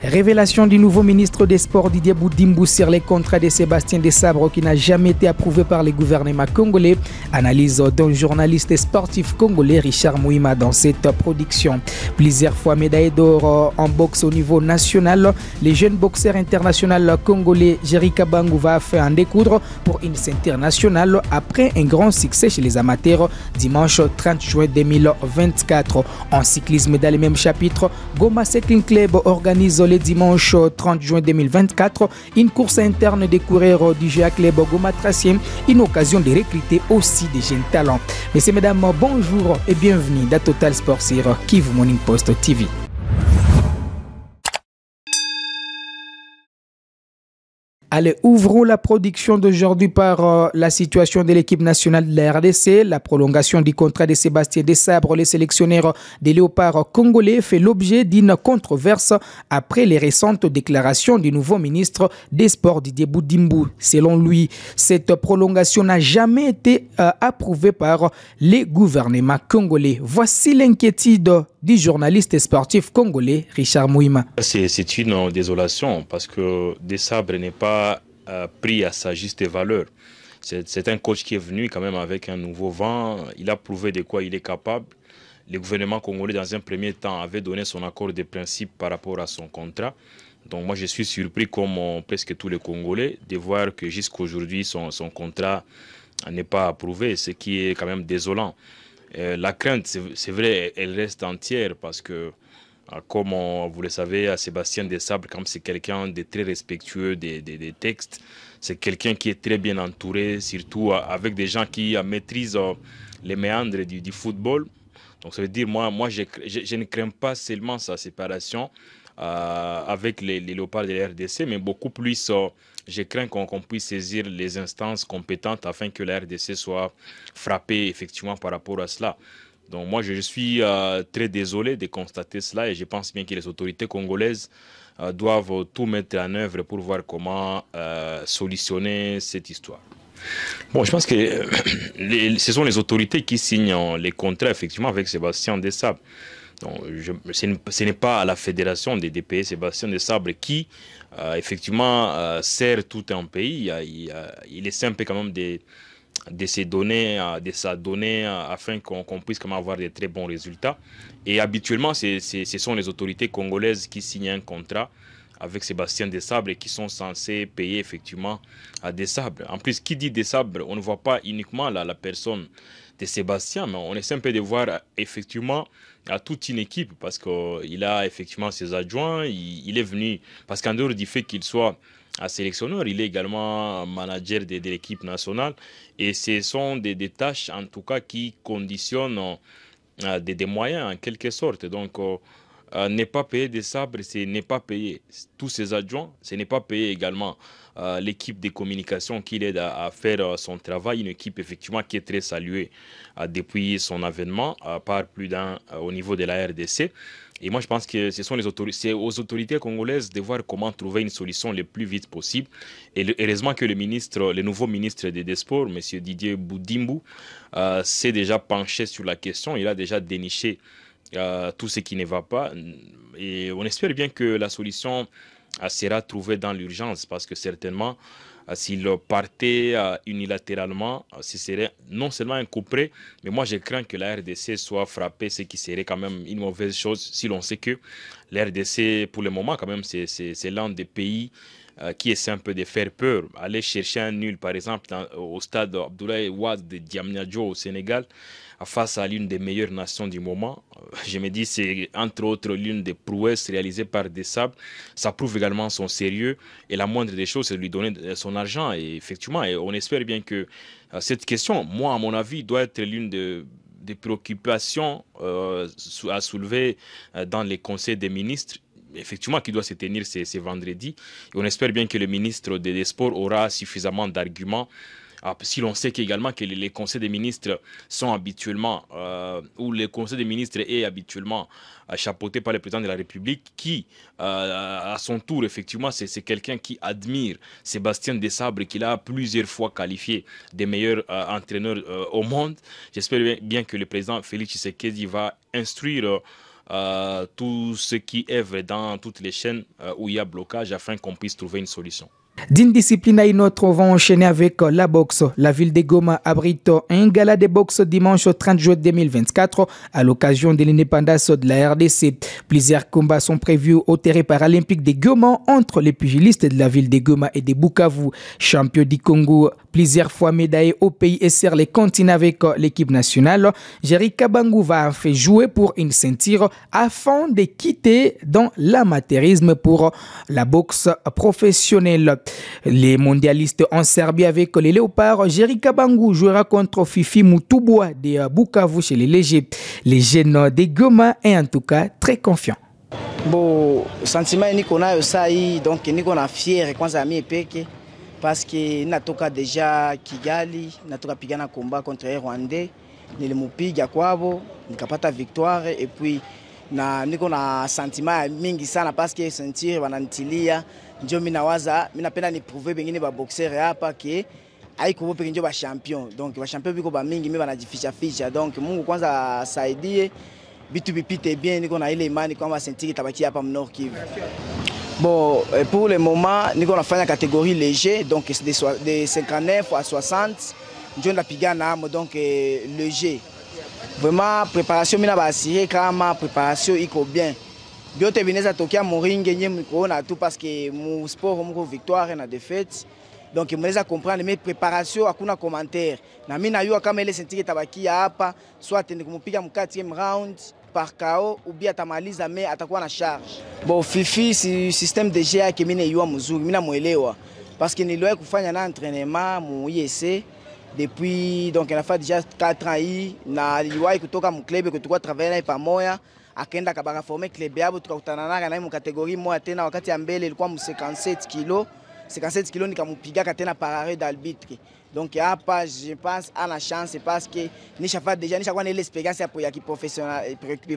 Révélation du nouveau ministre des Sports Didier Boudimbu sur les contrats de Sébastien Desabre qui n'a jamais été approuvé par les gouvernements congolais. Analyse d'un journaliste sportif congolais Richard Mouima dans cette production. Plusieurs fois médaillé d'or en boxe au niveau national, les jeunes boxeurs internationaux congolais Jerry Kabangou va faire en découdre pour une ceinture nationale après un grand succès chez les amateurs dimanche 30 juin 2024. En cyclisme dans le même chapitre, Goma Cycling Club organise le dimanche 30 juin 2024 une course interne des coureurs du GA Club Goma Tracien, une occasion de recruter aussi des jeunes talents. Messieurs, mesdames, bonjour et bienvenue dans Total Sport sur Kivu Morning Post TV. Allez, ouvrons la production d'aujourd'hui par la situation de l'équipe nationale de la RDC. La prolongation du contrat de Sébastien Desabre, le sélectionneur des Léopards congolais, fait l'objet d'une controverse après les récentes déclarations du nouveau ministre des Sports Didier Boudimbu. Selon lui, cette prolongation n'a jamais été approuvée par les gouvernements congolais. Voici l'inquiétude du journaliste sportif congolais Richard Mouima. C'est une désolation parce que Desabre n'est pas pris à sa juste valeur. C'est un coach qui est venu quand même avec un nouveau vent. Il a prouvé de quoi il est capable. Le gouvernement congolais, dans un premier temps, avait donné son accord de principe par rapport à son contrat. Donc moi, je suis surpris, comme presque tous les Congolais, de voir que jusqu'aujourd'hui, son contrat n'est pas approuvé, ce qui est quand même désolant. La crainte, c'est vrai, elle reste entière parce que, comme vous le savez, Sébastien Desabre, comme c'est quelqu'un de très respectueux des textes, c'est quelqu'un qui est très bien entouré, surtout avec des gens qui maîtrisent les méandres du football. Donc ça veut dire, moi je ne crains pas seulement sa séparation avec les léopards de la RDC, mais beaucoup plus, je crains qu'on puisse saisir les instances compétentes afin que la RDC soit frappée effectivement par rapport à cela. Donc moi je suis très désolé de constater cela et je pense bien que les autorités congolaises doivent tout mettre en œuvre pour voir comment solutionner cette histoire. Bon, je pense que ce sont les autorités qui signent les contrats effectivement avec Sébastien Desabre. Donc, ce n'est pas à la fédération des DPS Sébastien Desabre qui effectivement sert tout un pays. Il essaie un peu quand même de sa donner afin qu'on puisse quand même avoir de très bons résultats. Et habituellement, ce sont les autorités congolaises qui signent un contrat avec Sébastien Desabre et qui sont censés payer effectivement à Desabre. En plus, qui dit Desabre, on ne voit pas uniquement la personne de Sébastien, mais on essaie un peu de voir effectivement à toute une équipe parce qu'il a effectivement ses adjoints, il est venu, parce qu'en dehors du fait qu'il soit un sélectionneur, il est également manager de l'équipe nationale et ce sont des tâches en tout cas qui conditionnent des moyens en quelque sorte. Donc, n'est pas payer Desabre, c'est n'est pas payer tous ses adjoints, ce n'est pas payer également l'équipe de communication qui l'aide à faire son travail, une équipe effectivement qui est très saluée depuis son avènement par plus d'un au niveau de la RDC. Et moi je pense que c'est aux autorités congolaises de voir comment trouver une solution le plus vite possible. Et heureusement que le nouveau ministre des Sports, M. Didier Boudimbu, s'est déjà penché sur la question, il a déjà déniché tout ce qui ne va pas et on espère bien que la solution sera trouvée dans l'urgence parce que certainement s'il partait unilatéralement ce serait non seulement un coup près mais moi je crains que la RDC soit frappée, ce qui serait quand même une mauvaise chose si l'on sait que la RDC pour le moment quand même c'est l'un des pays qui essaie un peu de faire peur. Aller chercher un nul par exemple au stade Abdoulaye Wade de Diamniadio au Sénégal face à l'une des meilleures nations du moment. Je me dis c'est entre autres l'une des prouesses réalisées par Desabre. Ça prouve également son sérieux et la moindre des choses c'est de lui donner son argent et effectivement on espère bien que cette question, moi à mon avis, doit être l'une des préoccupations à soulever dans les conseils des ministres effectivement qui doit se tenir ce vendredi. Et on espère bien que le ministre des Sports aura suffisamment d'arguments. Si l'on sait qu'également que les conseils des ministres sont habituellement, ou le conseil des ministres est habituellement chapeauté par le président de la République, qui, à son tour, effectivement, c'est quelqu'un qui admire Sébastien Desabre, qu'il a plusieurs fois qualifié des meilleurs entraîneurs au monde. J'espère bien que le président Félix Tshisekedi va instruire tout ce qui œuvre dans toutes les chaînes où il y a blocage afin qu'on puisse trouver une solution. D'une discipline à une autre, on va enchaîner avec la boxe. La ville de Goma abrite un gala de boxe dimanche 30 juin 2024 à l'occasion de l'indépendance de la RDC. Plusieurs combats sont prévus au terrain paralympique de Goma entre les pugilistes de la ville de Goma et de Bukavu. Champion du Congo, plusieurs fois médaillé au pays et sur les continents avec l'équipe nationale, Jerry Kabangu va enfin jouer pour une ceinture afin de quitter dans l'amateurisme pour la boxe professionnelle. Les mondialistes en Serbie avec les Léopards, Jerry Kabangu jouera contre Fifi Mutuboa de Bukavu chez les légers. Les jeunes de Goma est en tout cas très confiant. Bon, sentiment niko nayo sai donc niko na fier kwanza mimi peke parce que natoka deja Kigali, natoka pigana combat contre les Rwandais, nilimupiga kwabo, nikapata victoire et puis na niko na sentiment mingi sana parce que sentir wananitilia ndio mimi nawaza mimi napenda ni prouver bengine ba boxer hapa ke haiko bope ndio ba champion donc ba champion biko ba mingi mimi banajificha ficha donc Mungu kwanza asaidie bitu bipite bien niko na ile imani kwamba sentir itabaki hapa Nord Kivu. Bon, pour le moment niko nafanya catégorie léger donc de 59 à 60 ndio napigana amo donc léger. Vraiment préparation mina ba assurer kama préparation iko bien. Biote bineza tokia moringe nye mko na tout parce que mon sport mko victoire na défaite. Donc mnaweza comprendre mes préparations hakuna commentaire. Na mimi najua kama ile sentiki tabaki hapa soit ni kumpiga mu 4e round par KO ou bien atamaliza mais atakuwa na charge. Bon Fifi si système de jeu yake mimi naiwa mzuri, mimi namuelewa parce que niliwahi kufanya na entraînement mu IEC depuis donc il a fait déjà 4 ans na niliwahi kutoka mu club que tulikuwa travailler naye pamoja. Akaenda kabaka former club yabo tukakutana naye mu catégorie moja tena wakati ya mbele ilikuwa mu 57 kg. 57 kg nikamupiga tena par arrêt d'arbitre. Donc hapa je pense ana chance parce que nishafa déjà nishakuwa na ile expérience ya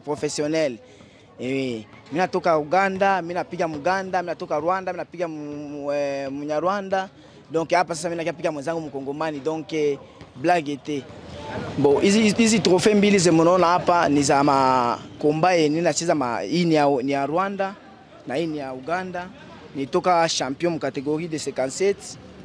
professionnel. Mimi natoka Uganda, mimi napiga Muganda, mimi natoka Rwanda, mimi napiga Munyarwanda. Donc hapa sasa mimi napiga mwenzangu Mkongomani donc blague était. Bon, hizi trophée mbili zemonaona hapa ni za makomba yenye nacheza hii ni ya Rwanda na hii ni ya Uganda. Nitoka champion mu catégorie de 57,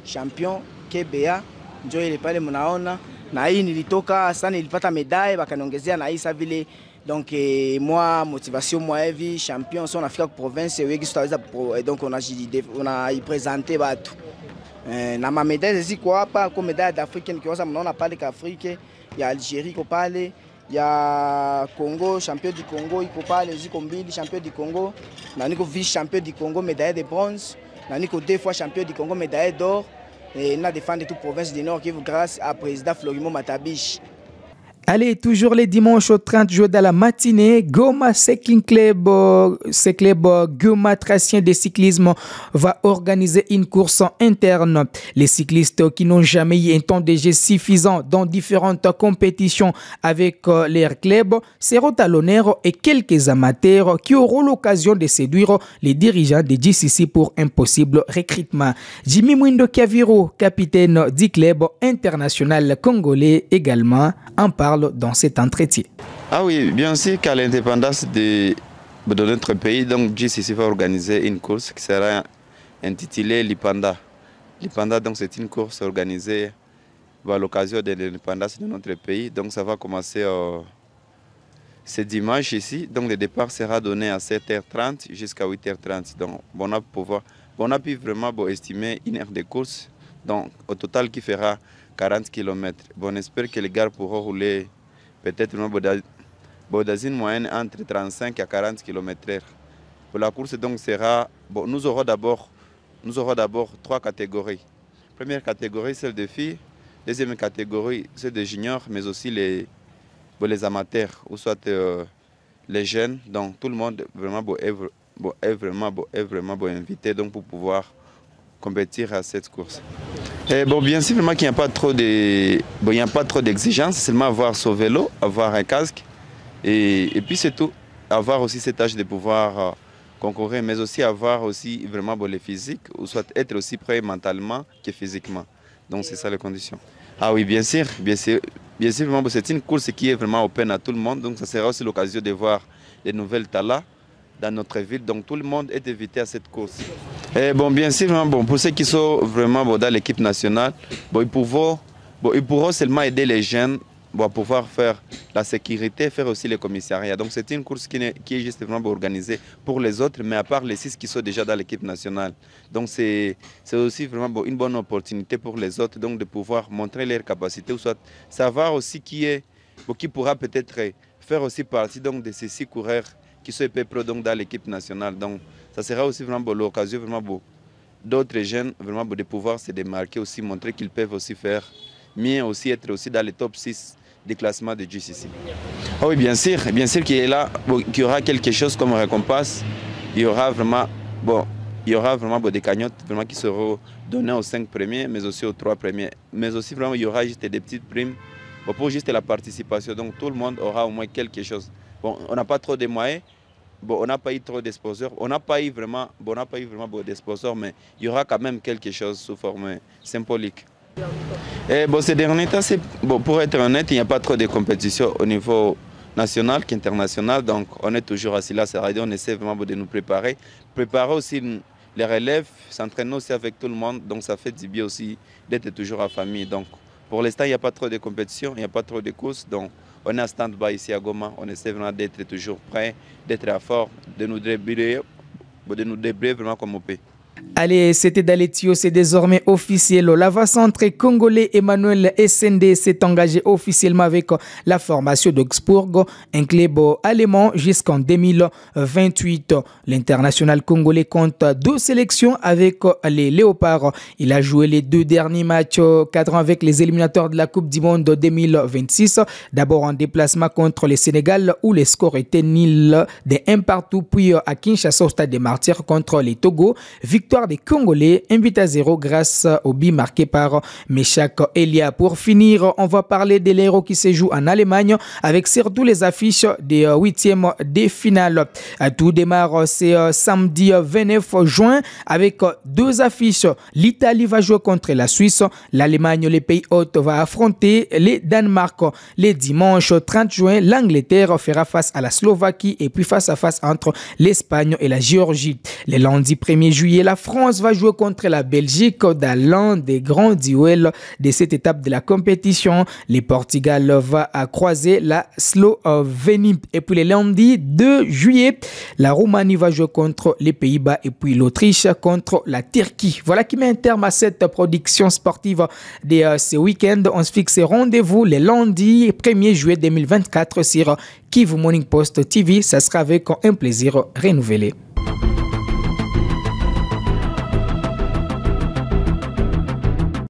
champion KBA, ndio ile pale mnaona. Na hii nilitoka sana nilipata medaille bakaniongezea na hii sa vile donc moi motivation moi hivi champion son Afrika province wegi tutaweza donc on a présenter watu. Na ma médaille ziko hapa kwa médaille d'Afrique nikiwaza mnaona pale ka Afrique ya Algérie iko pale ya Congo champion du Congo iko pale ziko mbili champion du Congo na niko vice champion du Congo médaille de bronze na niko 2 fois champion du Congo médaille d'or et na défendre toute province du Nord Kivu grâce à président Florimond Matabishi. Allez, toujours les dimanches au 30 juin dans la matinée, Goma Cycling Club, Goma Tracien de cyclisme va organiser une course interne. Les cyclistes qui n'ont jamais eu un temps de jeu suffisant dans différentes compétitions avec leur club seront à l'honneur et quelques amateurs qui auront l'occasion de séduire les dirigeants de GCC pour un possible recrutement. Jimmy Mwindo Kaviro, capitaine du club international congolais également, en parle dans cet entretien. Ah oui, bien sûr qu'à l'indépendance de notre pays, donc GCC va organiser une course qui sera intitulée l'Ipanda. L'Ipanda, donc c'est une course organisée à l'occasion de l'indépendance de notre pays. Donc ça va commencer ce dimanche ici. Donc le départ sera donné à 7h30 jusqu'à 8h30. Donc on a pu vraiment estimer une heure de course. Donc au total qui fera 40 km. Bon, on espère que les gars pourront rouler peut-être dans une moyenne entre 35 à 40 km/h. Pour la course, donc, nous aurons d'abord 3 catégories. Première catégorie, celle des filles. Deuxième catégorie, celle des juniors, mais aussi les amateurs, ou soit les jeunes. Donc, tout le monde est vraiment invité donc, pour pouvoir compétir à cette course. Et bon, bien sûr qu'il n'y a pas trop d'exigences, seulement avoir son vélo, avoir un casque et puis c'est tout. Avoir aussi cet âge de pouvoir concourir, mais aussi avoir aussi vraiment le physique, ou soit être aussi prêt mentalement que physiquement. Donc c'est ça les conditions. Ah oui, bien sûr, c'est une course qui est vraiment open à tout le monde, donc ça sera aussi l'occasion de voir des nouvelles talents dans notre ville. Donc tout le monde est invité à cette course. Et bon, bien sûr, bon, pour ceux qui sont vraiment bon, dans l'équipe nationale, bon, ils pourront seulement aider les jeunes à pouvoir faire la sécurité, faire aussi les commissariats. Donc c'est une course qui est justement organisée pour les autres, mais à part les 6 qui sont déjà dans l'équipe nationale. Donc c'est aussi vraiment une bonne opportunité pour les autres donc, de pouvoir montrer leurs capacités, ou soit savoir aussi qui pourra peut-être faire aussi partie donc, de ces 6 coureurs qui sont épais pro donc, dans l'équipe nationale. Donc ça sera aussi vraiment l'occasion vraiment d'autres jeunes vraiment de pouvoir se démarquer aussi, montrer qu'ils peuvent aussi faire mieux, aussi être aussi dans les top 6 des classements de GCC. Ah oui, bien sûr qu'il est là, qu'il y aura quelque chose comme récompense. Il y aura vraiment, des cagnottes vraiment qui seront données aux 5 premiers, mais aussi aux 3 premiers. Mais aussi vraiment, il y aura juste des petites primes pour juste la participation. Donc tout le monde aura au moins quelque chose. Bon, on n'a pas trop de moyens, on n'a pas eu trop de sponsors, on n'a pas eu vraiment de sponsors, mais il y aura quand même quelque chose sous forme symbolique. Et bon, ces derniers temps, pour être honnête, il n'y a pas trop de compétition au niveau national qu'international. Donc, on est toujours assis là, on essaie vraiment de nous préparer. Préparer aussi les relèves, s'entraîner aussi avec tout le monde. Donc, ça fait du bien aussi d'être toujours en famille. Donc, pour l'instant, il n'y a pas trop de compétition, il n'y a pas trop de courses. Donc, on est à stand-by ici à Goma. On essaie vraiment d'être toujours prêt, d'être à fort, de nous débrouiller vraiment comme on peut. Allez, c'était Daletio, c'est désormais officiel. L'avant-centre congolais Emmanuel Essende s'est engagé officiellement avec la formation d'Augsbourg, un club allemand jusqu'en 2028. L'international congolais compte 2 sélections avec les Léopards. Il a joué les 2 derniers matchs cadrant avec les éliminatoires de la Coupe du Monde 2026. D'abord en déplacement contre le Sénégal où les scores étaient nuls de 1-1, puis à Kinshasa au Stade des Martyrs contre les Togo. Victoire des Congolais, 1-0 grâce au but marqué par Meshak Elia. Pour finir, on va parler de l'Héros qui se joue en Allemagne avec surtout les affiches des 8e de finale. Tout démarre ce samedi 29 juin avec 2 affiches. L'Italie va jouer contre la Suisse. L'Allemagne, les pays hôtes, va affronter le Danemark. Le dimanche 30 juin, l'Angleterre fera face à la Slovaquie et puis face à face entre l'Espagne et la Géorgie. Le lundi 1er juillet, la France va jouer contre la Belgique dans l'un des grands duels de cette étape de la compétition. Le Portugal va croiser la Slovénie. Et puis le lundi 2 juillet, la Roumanie va jouer contre les Pays-Bas et puis l'Autriche contre la Turquie. Voilà qui met un terme à cette production sportive de ce week-end. On se fixe rendez-vous le lundi 1er juillet 2024 sur Kivu Morning Post TV. Ça sera avec un plaisir renouvelé.